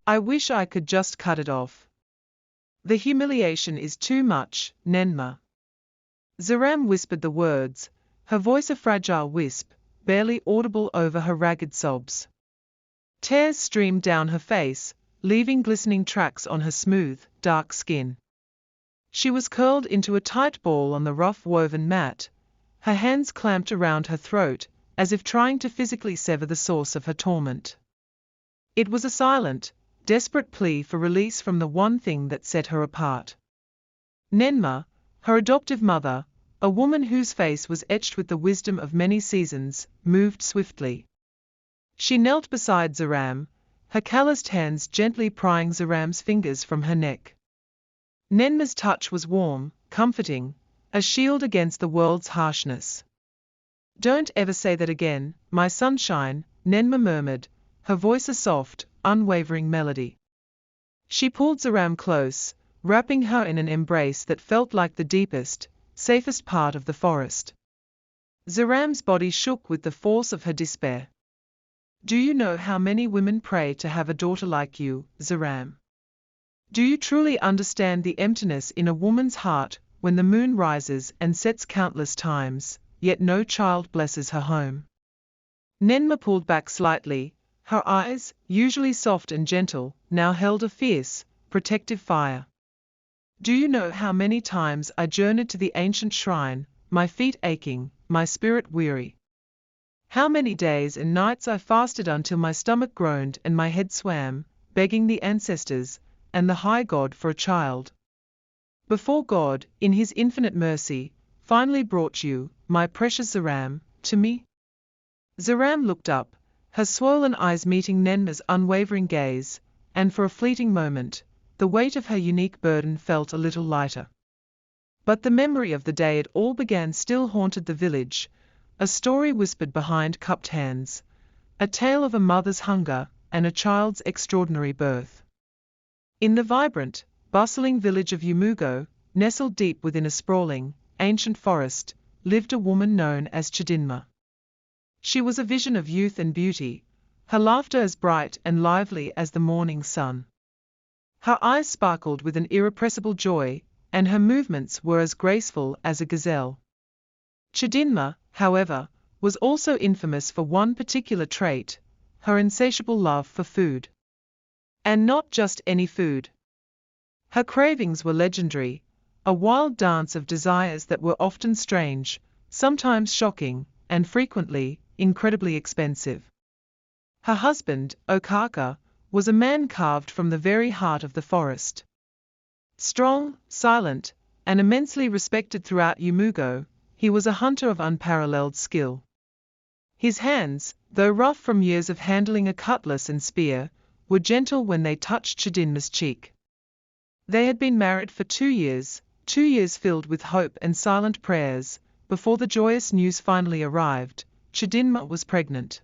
I wish I could just cut it off. The humiliation is too much, Nenma. Zaram whispered the words, her voice a fragile wisp, barely audible over her ragged sobs. Tears streamed down her face, leaving glistening tracks on her smooth, dark skin. She was curled into a tight ball on the rough woven mat, her hands clamped around her throat, as if trying to physically sever the source of her torment. It was a silent, desperate plea for release from the one thing that set her apart. Nenma, her adoptive mother, a woman whose face was etched with the wisdom of many seasons, moved swiftly. She knelt beside Zaram, her calloused hands gently prying Zaram's fingers from her neck. Nenma's touch was warm, comforting, a shield against the world's harshness. "Don't ever say that again, my sunshine," Nenma murmured, her voice a soft, unwavering melody. She pulled Zaram close, wrapping her in an embrace that felt like the deepest, safest part of the forest. Zaram's body shook with the force of her despair. "Do you know how many women pray to have a daughter like you, Zaram? Do you truly understand the emptiness in a woman's heart when the moon rises and sets countless times, yet no child blesses her home?" Nenma pulled back slightly, her eyes, usually soft and gentle, now held a fierce, protective fire. "Do you know how many times I journeyed to the ancient shrine, my feet aching, my spirit weary? How many days and nights I fasted until my stomach groaned and my head swam, begging the ancestors and the high God for a child? Before God, in His infinite mercy, finally brought you, my precious Zaram, to me." Zaram looked up, her swollen eyes meeting Nenma's unwavering gaze, and for a fleeting moment, the weight of her unique burden felt a little lighter. But the memory of the day it all began still haunted the village, a story whispered behind cupped hands, a tale of a mother's hunger and a child's extraordinary birth. In the vibrant, bustling village of Yumugo, nestled deep within a sprawling, ancient forest, lived a woman known as Chidinma. She was a vision of youth and beauty, her laughter as bright and lively as the morning sun. Her eyes sparkled with an irrepressible joy, and her movements were as graceful as a gazelle. Chidinma, however, was also infamous for one particular trait, her insatiable love for food. And not just any food. Her cravings were legendary, a wild dance of desires that were often strange, sometimes shocking, and frequently incredibly expensive. Her husband, Okaka, was a man carved from the very heart of the forest. Strong, silent, and immensely respected throughout Yumugo, he was a hunter of unparalleled skill. His hands, though rough from years of handling a cutlass and spear, were gentle when they touched Chidinma's cheek. They had been married for 2 years filled with hope and silent prayers, before the joyous news finally arrived: Chidinma was pregnant.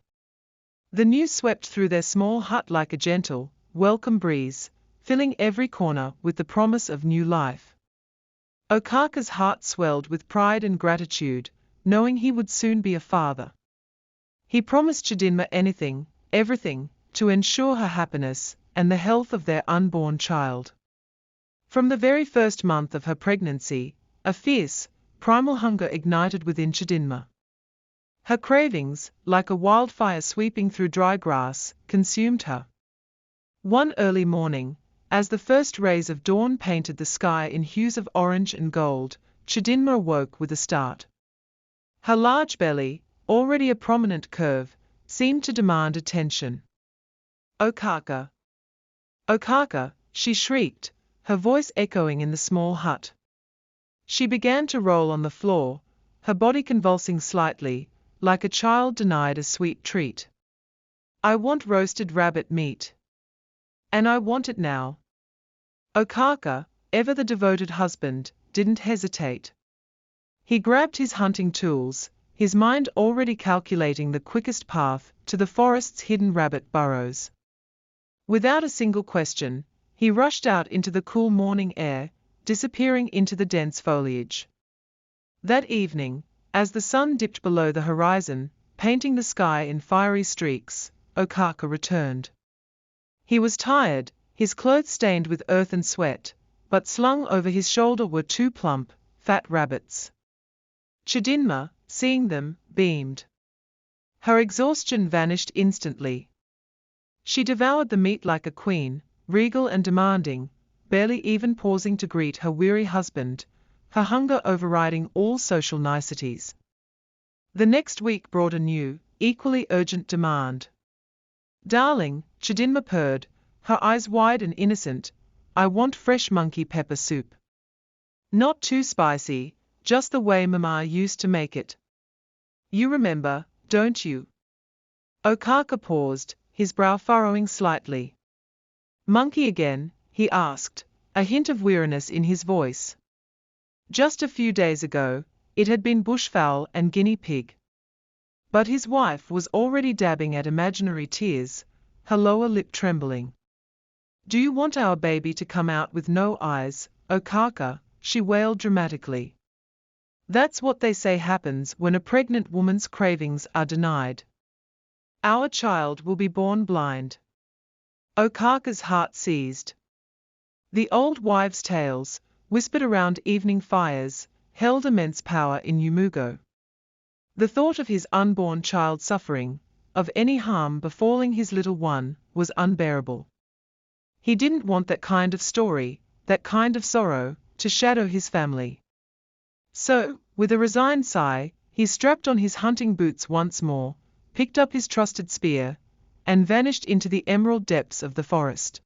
The news swept through their small hut like a gentle, welcome breeze, filling every corner with the promise of new life. Okaka's heart swelled with pride and gratitude, knowing he would soon be a father. He promised Chidinma anything, everything, to ensure her happiness and the health of their unborn child. From the very first month of her pregnancy, a fierce, primal hunger ignited within Chidinma. Her cravings, like a wildfire sweeping through dry grass, consumed her. One early morning, as the first rays of dawn painted the sky in hues of orange and gold, Chidinma awoke with a start. Her large belly, already a prominent curve, seemed to demand attention. "Okaka! Okaka!" she shrieked, her voice echoing in the small hut. She began to roll on the floor, her body convulsing slightly, like a child denied a sweet treat. "I want roasted rabbit meat. And I want it now." Okaka, ever the devoted husband, didn't hesitate. He grabbed his hunting tools, his mind already calculating the quickest path to the forest's hidden rabbit burrows. Without a single question, he rushed out into the cool morning air, disappearing into the dense foliage. That evening, as the sun dipped below the horizon, painting the sky in fiery streaks, Okaka returned. He was tired, his clothes stained with earth and sweat, but slung over his shoulder were two plump, fat rabbits. Chidinma, seeing them, beamed. Her exhaustion vanished instantly. She devoured the meat like a queen, regal and demanding, barely even pausing to greet her weary husband, her hunger overriding all social niceties. The next week brought a new, equally urgent demand. "Darling," Chidinma purred, her eyes wide and innocent, "I want fresh monkey pepper soup. Not too spicy, just the way Mama used to make it. You remember, don't you?" Okaka paused, his brow furrowing slightly. "Monkey again?" he asked, a hint of weariness in his voice. Just a few days ago, it had been bushfowl and guinea pig. But his wife was already dabbing at imaginary tears, her lower lip trembling. "Do you want our baby to come out with no eyes, Okaka?" she wailed dramatically. "That's what they say happens when a pregnant woman's cravings are denied. Our child will be born blind." Okaka's heart seized. The old wives' tales, whispered around evening fires, held immense power in Yumugo. The thought of his unborn child suffering, of any harm befalling his little one, was unbearable. He didn't want that kind of story, that kind of sorrow, to shadow his family. So, with a resigned sigh, he strapped on his hunting boots once more, picked up his trusted spear, and vanished into the emerald depths of the forest.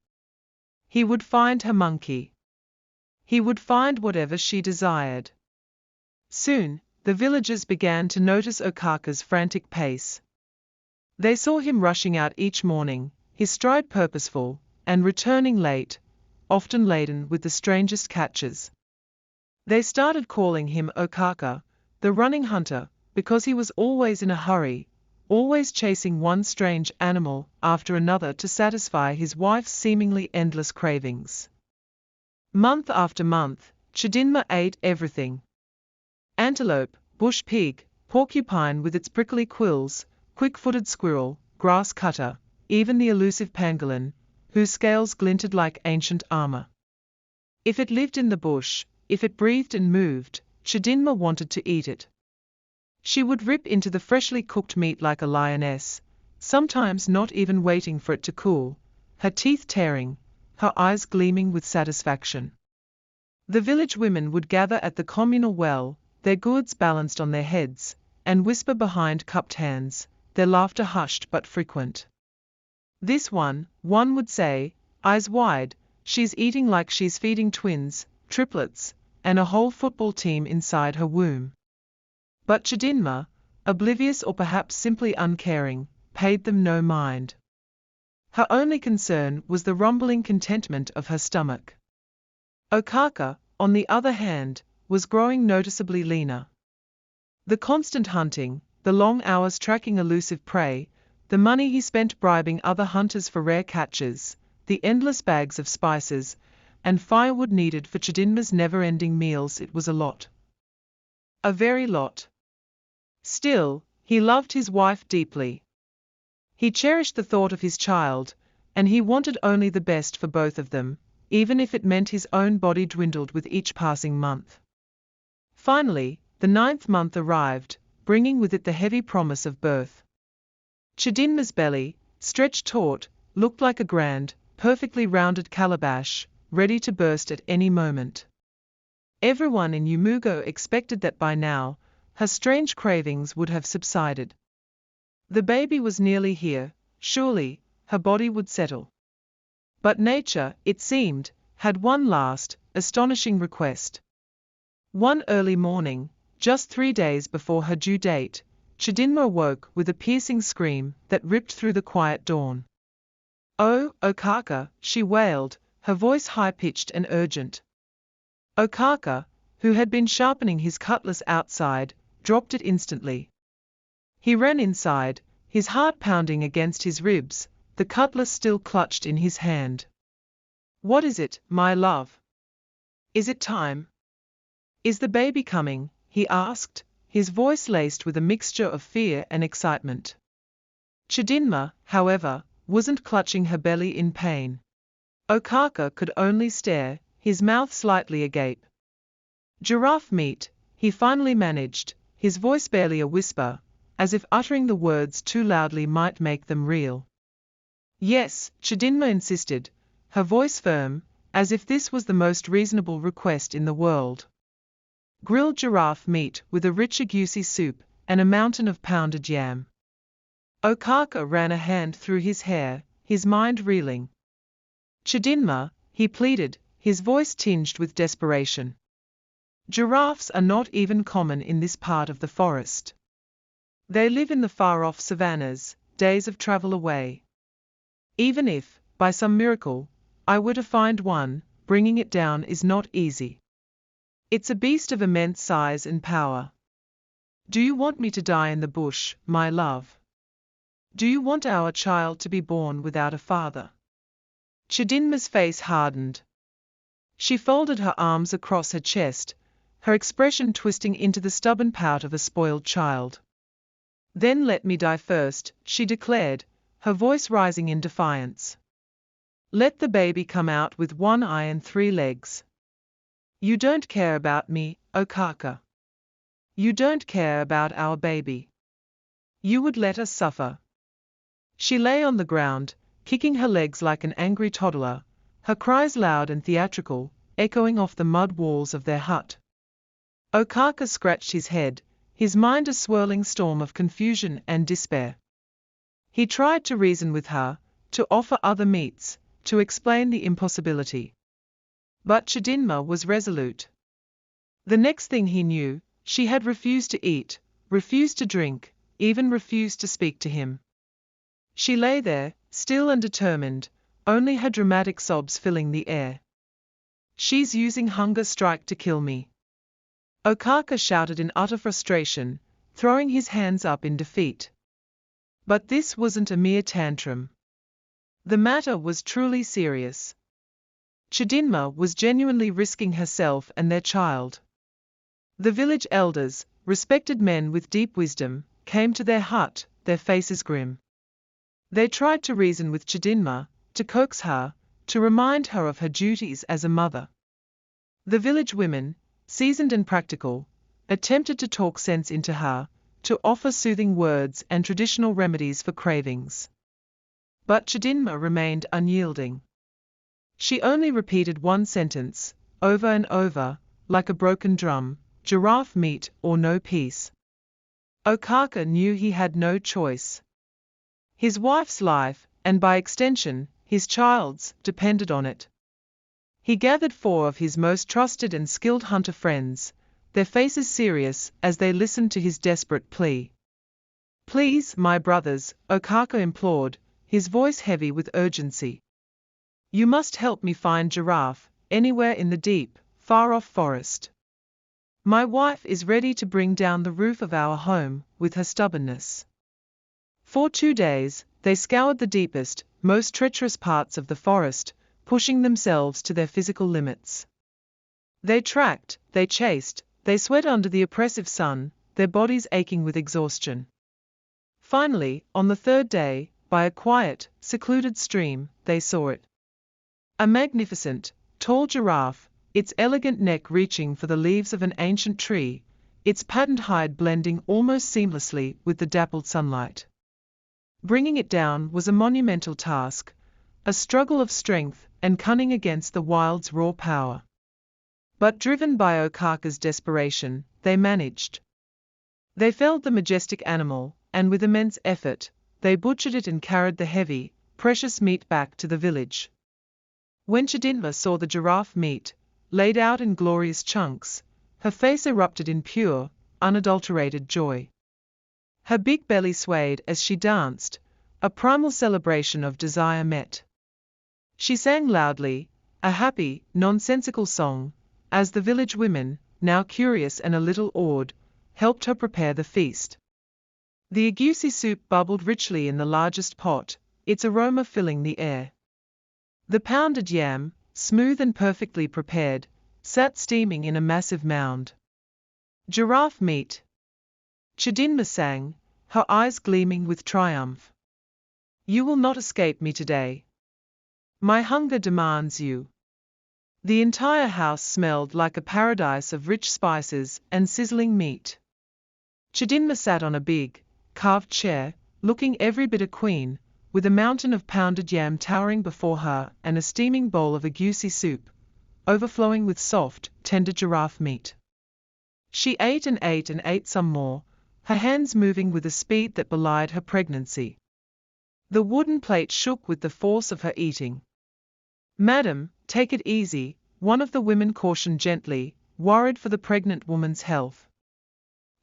He would find her monkey. He would find whatever she desired. Soon, the villagers began to notice Okaka's frantic pace. They saw him rushing out each morning, his stride purposeful, and returning late, often laden with the strangest catches. They started calling him Okaka, the running hunter, because he was always in a hurry, always chasing one strange animal after another to satisfy his wife's seemingly endless cravings. Month after month, Chidinma ate everything. Antelope, bush pig, porcupine with its prickly quills, quick-footed squirrel, grass cutter, even the elusive pangolin, whose scales glinted like ancient armor. If it lived in the bush, if it breathed and moved, Chidinma wanted to eat it. She would rip into the freshly cooked meat like a lioness, sometimes not even waiting for it to cool, her teeth tearing, her eyes gleaming with satisfaction. The village women would gather at the communal well, their gourds balanced on their heads, and whisper behind cupped hands, their laughter hushed but frequent. "This one would say, eyes wide, she's eating like she's feeding twins, triplets, and a whole football team inside her womb." But Chidinma, oblivious or perhaps simply uncaring, paid them no mind. Her only concern was the rumbling contentment of her stomach. Okaka, on the other hand, was growing noticeably leaner. The constant hunting, the long hours tracking elusive prey, the money he spent bribing other hunters for rare catches, the endless bags of spices, and firewood needed for Chidinma's never-ending meals, it was a lot. A very lot. Still, he loved his wife deeply. He cherished the thought of his child, and he wanted only the best for both of them, even if it meant his own body dwindled with each passing month. Finally, the 9th month arrived, bringing with it the heavy promise of birth. Chidinma's belly, stretched taut, looked like a grand, perfectly rounded calabash, ready to burst at any moment. Everyone in Yumugo expected that by now, her strange cravings would have subsided. The baby was nearly here, surely, her body would settle. But nature, it seemed, had one last, astonishing request. One early morning, just 3 days before her due date, Chidinma awoke with a piercing scream that ripped through the quiet dawn. "Oh, Okaka," she wailed, her voice high-pitched and urgent. Okaka, who had been sharpening his cutlass outside, dropped it instantly. He ran inside, his heart pounding against his ribs, the cutlass still clutched in his hand. "What is it, my love? Is it time? Is the baby coming?" he asked, his voice laced with a mixture of fear and excitement. Chidinma, however, wasn't clutching her belly in pain. Okaka could only stare, his mouth slightly agape. Giraffe meat, he finally managed, his voice barely a whisper, as if uttering the words too loudly might make them real. Yes, Chidinma insisted, her voice firm, as if this was the most reasonable request in the world. Grilled giraffe meat with a rich agusi soup and a mountain of pounded yam. Okaka ran a hand through his hair, his mind reeling. Chidinma, he pleaded, his voice tinged with desperation. Giraffes are not even common in this part of the forest. They live in the far-off savannas, days of travel away. Even if, by some miracle, I were to find one, bringing it down is not easy. It's a beast of immense size and power. Do you want me to die in the bush, my love? Do you want our child to be born without a father? Chidinma's face hardened. She folded her arms across her chest, her expression twisting into the stubborn pout of a spoiled child. Then let me die first, she declared, her voice rising in defiance. Let the baby come out with one eye and 3 legs. You don't care about me, Okaka. You don't care about our baby. You would let us suffer. She lay on the ground, kicking her legs like an angry toddler, her cries loud and theatrical, echoing off the mud walls of their hut. Okaka scratched his head, his mind a swirling storm of confusion and despair. He tried to reason with her, to offer other meats, to explain the impossibility. But Chidinma was resolute. The next thing he knew, she had refused to eat, refused to drink, even refused to speak to him. She lay there, still and determined, only her dramatic sobs filling the air. She's using hunger strike to kill me. Okaka shouted in utter frustration, throwing his hands up in defeat. But this wasn't a mere tantrum. The matter was truly serious. Chidinma was genuinely risking herself and their child. The village elders, respected men with deep wisdom, came to their hut, their faces grim. They tried to reason with Chidinma, to coax her, to remind her of her duties as a mother. The village women, seasoned and practical, attempted to talk sense into her, to offer soothing words and traditional remedies for cravings. But Chidinma remained unyielding. She only repeated one sentence, over and over, like a broken drum, giraffe meat or no peace. Okaka knew he had no choice. His wife's life, and by extension, his child's, depended on it. He gathered 4 of his most trusted and skilled hunter friends, their faces serious as they listened to his desperate plea. Please, my brothers, Okaka implored, his voice heavy with urgency. You must help me find Giraffe, anywhere in the deep, far-off forest. My wife is ready to bring down the roof of our home, with her stubbornness. For 2 days, they scoured the deepest, most treacherous parts of the forest, pushing themselves to their physical limits. They tracked, they chased, they sweat under the oppressive sun, their bodies aching with exhaustion. Finally, on the 3rd day, by a quiet, secluded stream, they saw it. A magnificent, tall giraffe, its elegant neck reaching for the leaves of an ancient tree, its patterned hide blending almost seamlessly with the dappled sunlight. Bringing it down was a monumental task, a struggle of strength and cunning against the wild's raw power. But driven by Okaka's desperation, they managed. They felled the majestic animal, and with immense effort, they butchered it and carried the heavy, precious meat back to the village. When Chidinma saw the giraffe meat, laid out in glorious chunks, her face erupted in pure, unadulterated joy. Her big belly swayed as she danced, a primal celebration of desire met. She sang loudly, a happy, nonsensical song, as the village women, now curious and a little awed, helped her prepare the feast. The agusi soup bubbled richly in the largest pot, its aroma filling the air. The pounded yam, smooth and perfectly prepared, sat steaming in a massive mound. Giraffe meat. Chidinma sang, her eyes gleaming with triumph. You will not escape me today. My hunger demands you. The entire house smelled like a paradise of rich spices and sizzling meat. Chidinma sat on a big, carved chair, looking every bit a queen, with a mountain of pounded yam towering before her and a steaming bowl of agusi soup, overflowing with soft, tender giraffe meat. She ate and ate and ate some more, her hands moving with a speed that belied her pregnancy. The wooden plate shook with the force of her eating. "Madam, take it easy," one of the women cautioned gently, worried for the pregnant woman's health.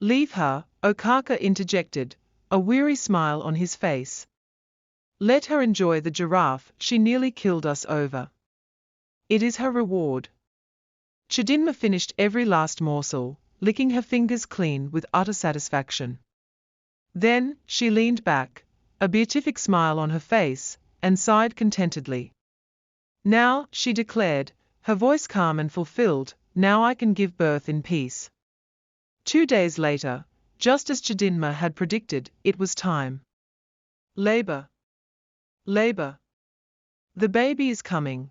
"Leave her," Okaka interjected, a weary smile on his face. "Let her enjoy the giraffe she nearly killed us over. It is her reward." Chidinma finished every last morsel, licking her fingers clean with utter satisfaction. Then, she leaned back, a beatific smile on her face, and sighed contentedly. "Now," she declared, her voice calm and fulfilled, "now I can give birth in peace." 2 days later, just as Chidinma had predicted, it was time. Labor. Labor. The baby is coming.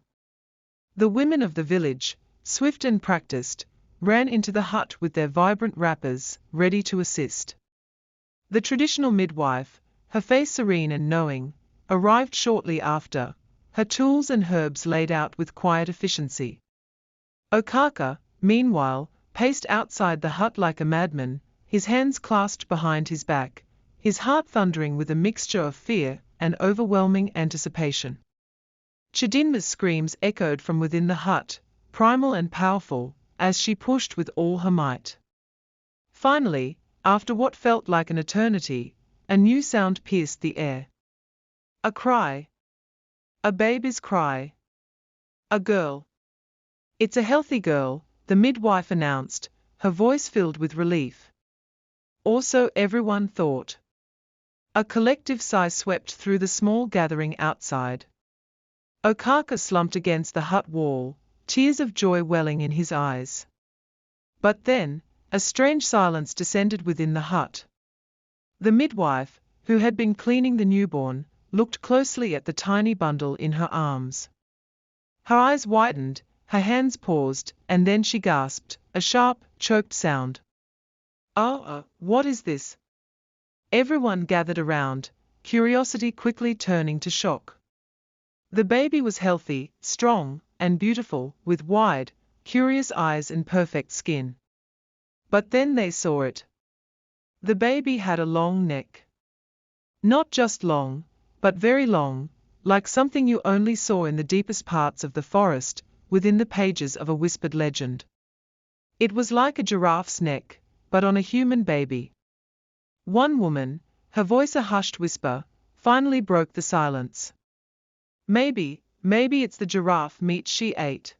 The women of the village, swift and practiced, ran into the hut with their vibrant wrappers, ready to assist. The traditional midwife, her face serene and knowing, arrived shortly after, her tools and herbs laid out with quiet efficiency. Okaka, meanwhile, paced outside the hut like a madman, his hands clasped behind his back, his heart thundering with a mixture of fear and overwhelming anticipation. Chidinma's screams echoed from within the hut, primal and powerful, as she pushed with all her might. Finally, after what felt like an eternity, a new sound pierced the air. A cry. A baby's cry. A girl. "It's a healthy girl," the midwife announced, her voice filled with relief. Or so everyone thought. A collective sigh swept through the small gathering outside. Okaka slumped against the hut wall, tears of joy welling in his eyes. But then, a strange silence descended within the hut. The midwife, who had been cleaning the newborn, looked closely at the tiny bundle in her arms. Her eyes widened, her hands paused, and then she gasped, a sharp, choked sound. "Oh, what is this?" Everyone gathered around, curiosity quickly turning to shock. The baby was healthy, strong, and beautiful, with wide, curious eyes and perfect skin. But then they saw it. The baby had a long neck. Not just long, but very long, like something you only saw in the deepest parts of the forest, within the pages of a whispered legend. It was like a giraffe's neck, but on a human baby. One woman, her voice a hushed whisper, finally broke the silence. Maybe it's the giraffe meat she ate."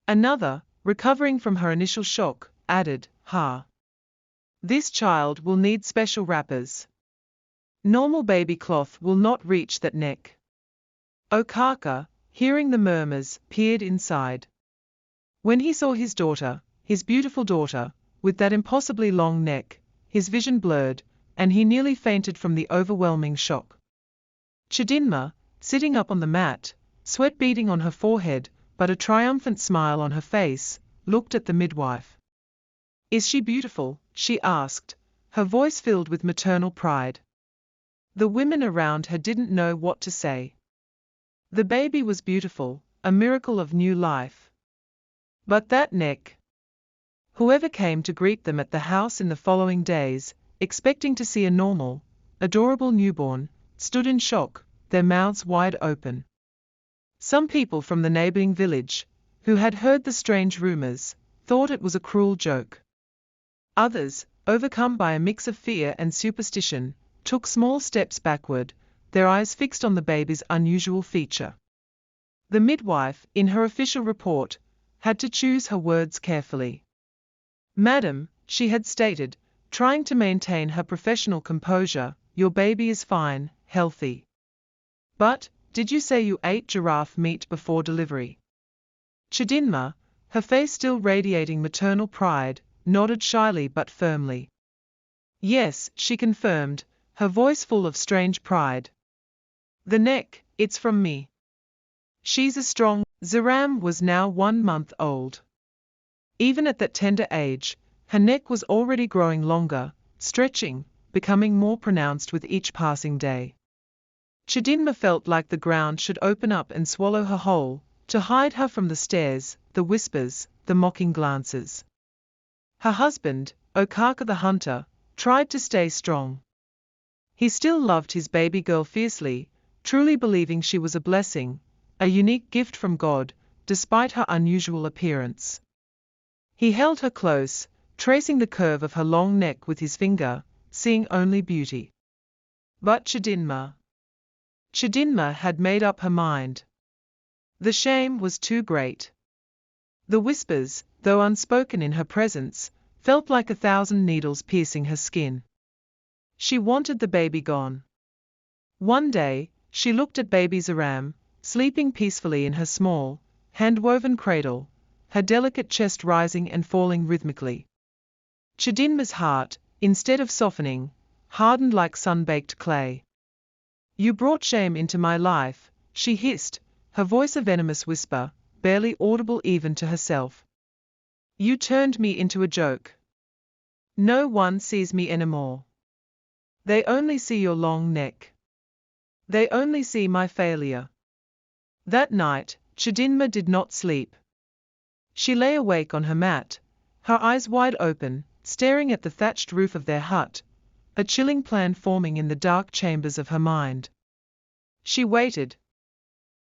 Another, recovering from her initial shock, added, "Ha! This child will need special wrappers. Normal baby cloth will not reach that neck." Okaka, hearing the murmurs, peered inside. When he saw his daughter, his beautiful daughter, with that impossibly long neck, his vision blurred, and he nearly fainted from the overwhelming shock. Chidinma, sitting up on the mat, sweat beading on her forehead, but a triumphant smile on her face, looked at the midwife. "Is she beautiful?" she asked, her voice filled with maternal pride. The women around her didn't know what to say. The baby was beautiful, a miracle of new life. But that neck. Whoever came to greet them at the house in the following days, expecting to see a normal, adorable newborn, stood in shock, their mouths wide open. Some people from the neighboring village, who had heard the strange rumors, thought it was a cruel joke. Others, overcome by a mix of fear and superstition, took small steps backward, their eyes fixed on the baby's unusual feature. The midwife, in her official report, had to choose her words carefully. "Madam," she had stated, trying to maintain her professional composure, "your baby is fine, healthy. But, did you say you ate giraffe meat before delivery?" Chidinma, her face still radiating maternal pride, nodded shyly but firmly. "Yes," she confirmed, her voice full of strange pride. The neck, it's from me. She's a strong. Zaram was now 1 month old. Even at that tender age, her neck was already growing longer, stretching, becoming more pronounced with each passing day. Chidinma felt like the ground should open up and swallow her whole, to hide her from the stares, the whispers, the mocking glances. Her husband, Okaka the hunter, tried to stay strong. He still loved his baby girl fiercely, truly believing she was a blessing, a unique gift from God, despite her unusual appearance. He held her close, tracing the curve of her long neck with his finger, seeing only beauty. But Chidinma had made up her mind. The shame was too great. The whispers, though unspoken in her presence, felt like 1,000 needles piercing her skin. She wanted the baby gone. One day, she looked at baby Zaram, sleeping peacefully in her small, hand-woven cradle, her delicate chest rising and falling rhythmically. Chidinma's heart, instead of softening, hardened like sun-baked clay. "You brought shame into my life," she hissed, her voice a venomous whisper, barely audible even to herself. "You turned me into a joke. No one sees me anymore. They only see your long neck. They only see my failure." That night, Chidinma did not sleep. She lay awake on her mat, her eyes wide open, staring at the thatched roof of their hut, a chilling plan forming in the dark chambers of her mind. She waited.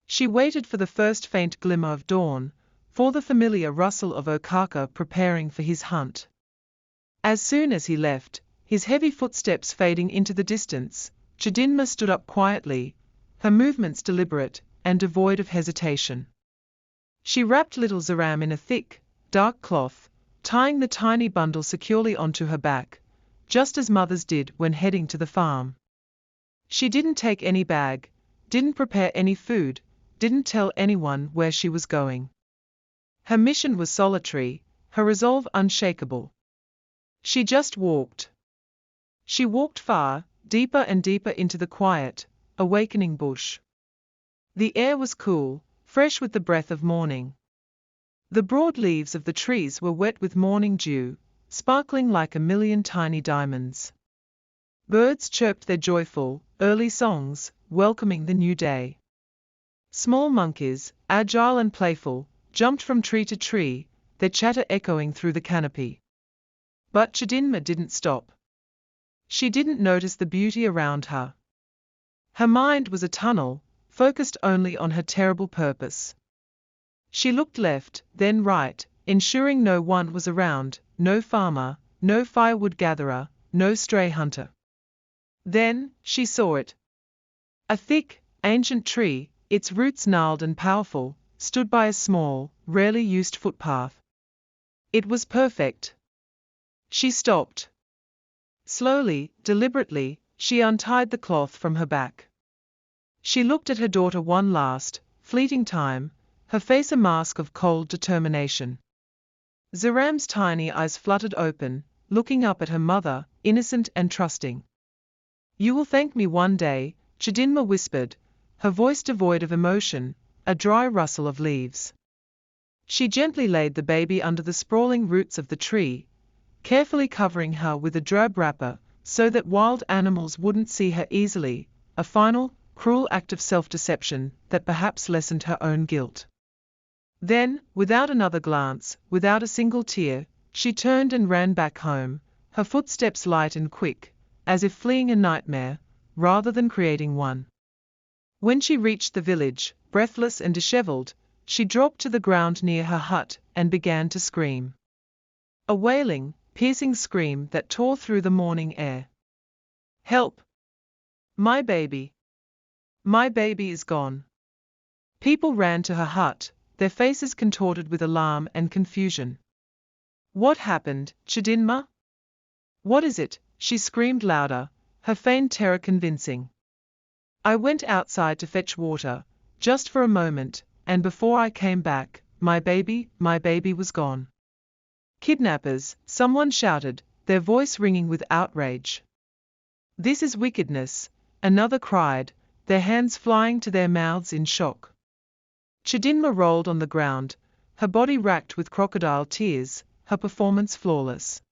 She waited for the first faint glimmer of dawn, for the familiar rustle of Okaka preparing for his hunt. As soon as he left, his heavy footsteps fading into the distance, Chidinma stood up quietly, her movements deliberate and devoid of hesitation. She wrapped little Zaram in a thick, dark cloth, tying the tiny bundle securely onto her back, just as mothers did when heading to the farm. She didn't take any bag, didn't prepare any food, didn't tell anyone where she was going. Her mission was solitary, her resolve unshakable. She just walked. She walked far, deeper and deeper into the quiet, awakening bush. The air was cool, fresh with the breath of morning. The broad leaves of the trees were wet with morning dew, sparkling like a million tiny diamonds. Birds chirped their joyful, early songs, welcoming the new day. Small monkeys, agile and playful, jumped from tree to tree, their chatter echoing through the canopy. But Chidinma didn't stop. She didn't notice the beauty around her. Her mind was a tunnel, focused only on her terrible purpose. She looked left, then right, ensuring no one was around, no farmer, no firewood gatherer, no stray hunter. Then, she saw it. A thick, ancient tree, its roots gnarled and powerful, stood by a small, rarely used footpath. It was perfect. She stopped. Slowly, deliberately, she untied the cloth from her back. She looked at her daughter one last, fleeting time, her face a mask of cold determination. Zaram's tiny eyes fluttered open, looking up at her mother, innocent and trusting. "You will thank me one day," Chidinma whispered, her voice devoid of emotion, a dry rustle of leaves. She gently laid the baby under the sprawling roots of the tree, carefully covering her with a drab wrapper so that wild animals wouldn't see her easily, a final, cruel act of self-deception that perhaps lessened her own guilt. Then, without another glance, without a single tear, she turned and ran back home, her footsteps light and quick, as if fleeing a nightmare, rather than creating one. When she reached the village, breathless and disheveled, she dropped to the ground near her hut and began to scream. A wailing, piercing scream that tore through the morning air. "Help! My baby! My baby is gone!" People ran to her hut, their faces contorted with alarm and confusion. "What happened, Chidinma? What is it?" she screamed louder, her feigned terror convincing. "I went outside to fetch water, just for a moment, and before I came back, my baby was gone." "Kidnappers," someone shouted, their voice ringing with outrage. "This is wickedness," another cried, their hands flying to their mouths in shock. Chidinma rolled on the ground, her body racked with crocodile tears, her performance flawless.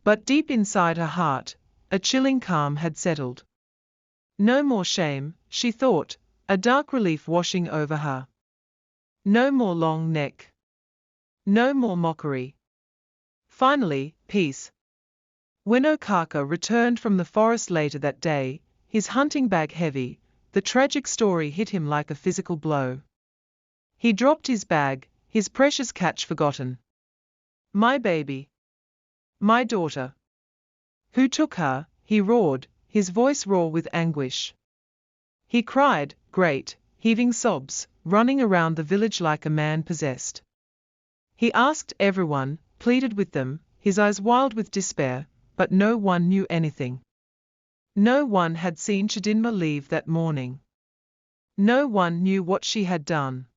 But deep inside her heart, a chilling calm had settled. No more shame, she thought, a dark relief washing over her. No more long neck. No more mockery. Finally, peace. When Okaka returned from the forest later that day, his hunting bag heavy, the tragic story hit him like a physical blow. He dropped his bag, his precious catch forgotten. My baby. My daughter. Who took her? He roared, his voice raw with anguish. He cried, great, heaving sobs, running around the village like a man possessed. He asked everyone, pleaded with them, his eyes wild with despair, but no one knew anything. No one had seen Chidinma leave that morning. No one knew what she had done.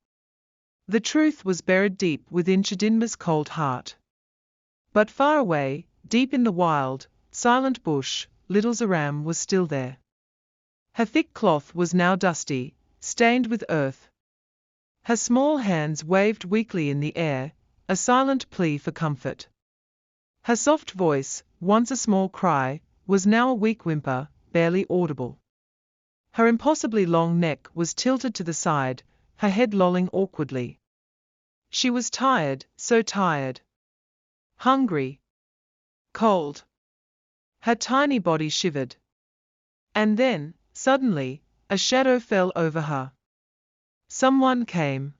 The truth was buried deep within Chidinma's cold heart. But far away, deep in the wild, silent bush, little Zaram was still there. Her thick cloth was now dusty, stained with earth. Her small hands waved weakly in the air, a silent plea for comfort. Her soft voice, once a small cry, was now a weak whimper, barely audible. Her impossibly long neck was tilted to the side, her head lolling awkwardly. She was tired, so tired. Hungry. Cold. Her tiny body shivered. And then, suddenly, a shadow fell over her. Someone came.